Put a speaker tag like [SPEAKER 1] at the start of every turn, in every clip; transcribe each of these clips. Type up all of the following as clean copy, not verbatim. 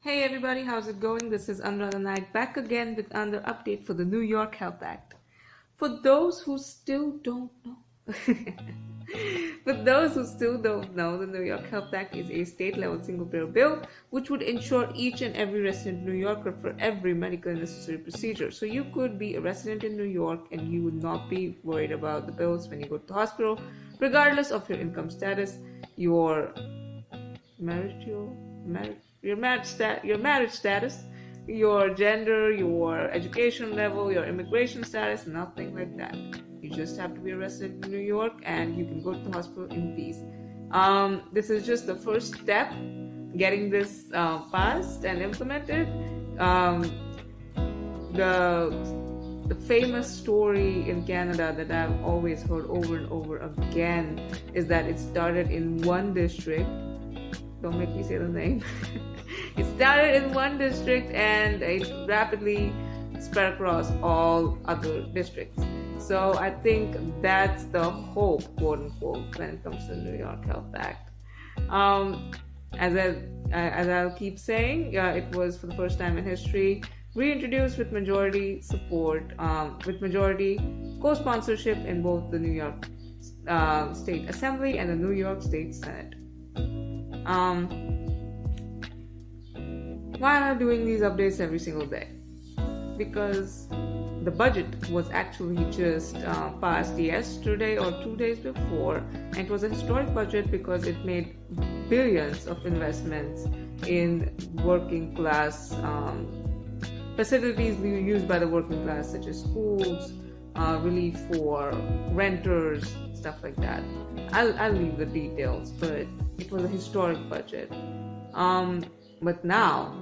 [SPEAKER 1] Hey everybody, how's it going? This is Anuradha Naik back again with another update for the New York Health Act. For those who still don't know, the New York Health Act is a state-level single-payer bill which would ensure each and every resident New Yorker for every medical and necessary procedure. So you could be a resident in New York and you would not be worried about the bills when you go to the hospital, regardless of your income status, your marriage status, your gender, your education level, your immigration status, nothing like that. You just have to be a resident in New York and you can go to the hospital in peace. This is just the first step, getting this passed and implemented. The famous story in Canada that I've always heard over and over again is that it started in one district. Don't make me say the name. It started in one district and it rapidly spread across all other districts. So I think that's the hope, quote unquote, when it comes to the New York Health Act. As I'll keep saying, it was for the first time in history reintroduced with majority support, with majority co-sponsorship in both the New York State Assembly and the New York State Senate. Why am I doing these updates every single day? Because the budget was actually just passed yesterday or 2 days before, and it was a historic budget because it made billions of investments in working class facilities used by the working class, such as schools, relief for renters, stuff like that. I'll leave the details, but it was a historic budget. But now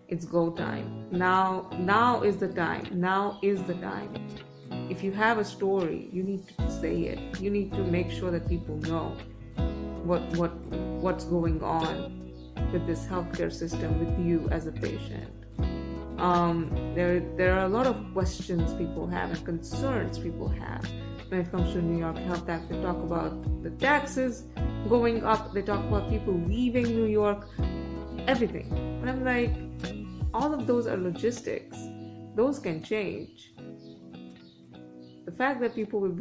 [SPEAKER 1] it's go time. Now is the time. Now is the time. If you have a story, you need to say it. You need to make sure that people know what's going on with this healthcare system, with you as a patient. There are a lot of questions people have and concerns people have when it comes to the New York Health Act. They talk about the taxes going up. They talk about people leaving New York, everything. And I'm like, all of those are logistics. Those can change. The fact that people will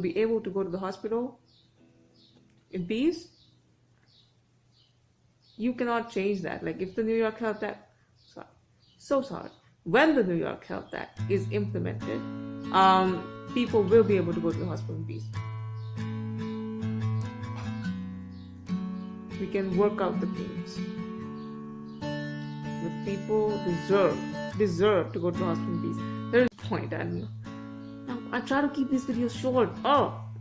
[SPEAKER 1] be able to go to the hospital in peace, you cannot change that. Like if the New York Health Act, when the New York Health Act is implemented, people will be able to go to the hospital in peace. We can work out the kinks. The people deserve to go to the hospital in peace. There is a point, I don't know. I try to keep these videos short.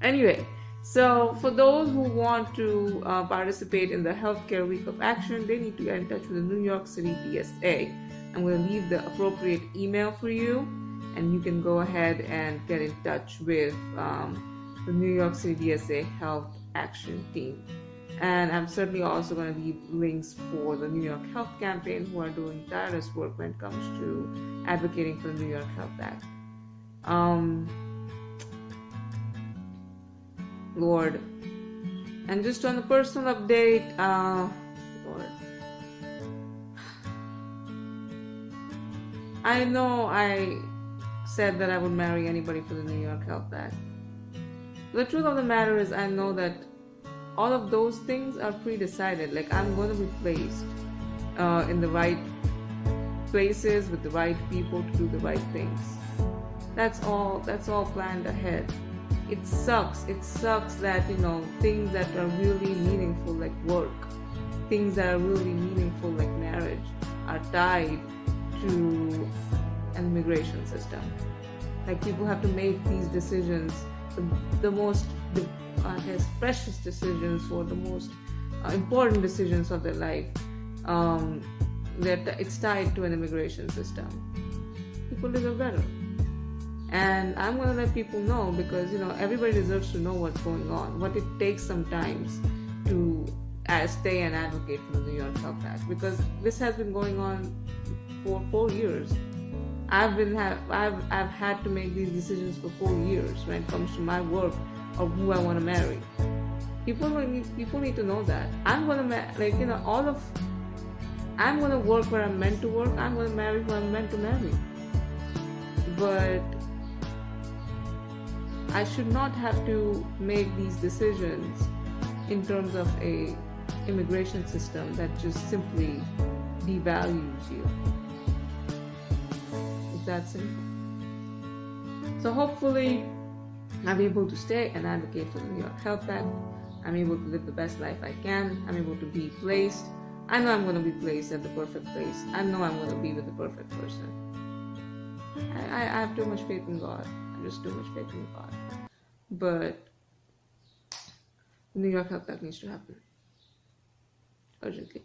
[SPEAKER 1] Anyway. So for those who want to participate in the Healthcare Week of Action, they need to get in touch with the New York City DSA. I'm going to leave the appropriate email for you, and you can go ahead and get in touch with the New York City DSA Health Action Team. And I'm certainly also going to leave links for the New York Health Campaign, who are doing tireless work when it comes to advocating for the New York Health Act. Lord. And just on a personal update, Lord. I know I said that I would marry anybody for the New York Health Act. The truth of the matter is, I know that all of those things are pre-decided. Like, I'm going to be placed in the right places with the right people to do the right things. That's all planned ahead. It sucks that, things that are really meaningful like work, things that are really meaningful like marriage are tied to an immigration system. Like, people have to make these decisions, the most, precious decisions, or the most important decisions of their life. That it's tied to an immigration system. People deserve better. And I'm going to let people know, because everybody deserves to know what's going on, what it takes sometimes to stay and advocate for the New York Health Act, because this has been going on for 4 years. I've had to make these decisions for 4 years when it comes to my work of who I want to marry. People need to know that I'm gonna I'm gonna work where I'm meant to work. I'm gonna marry who I'm meant to marry. But I should not have to make these decisions in terms of a immigration system that just simply devalues you. It's that simple. So hopefully I'm able to stay and advocate for the New York Health Act. I'm able to live the best life I can. I'm able to be placed. I know I'm going to be placed at the perfect place. I know I'm going to be with the perfect person. I have too much faith in God. I just too much faith in God. But the New York Health Act needs to happen urgently.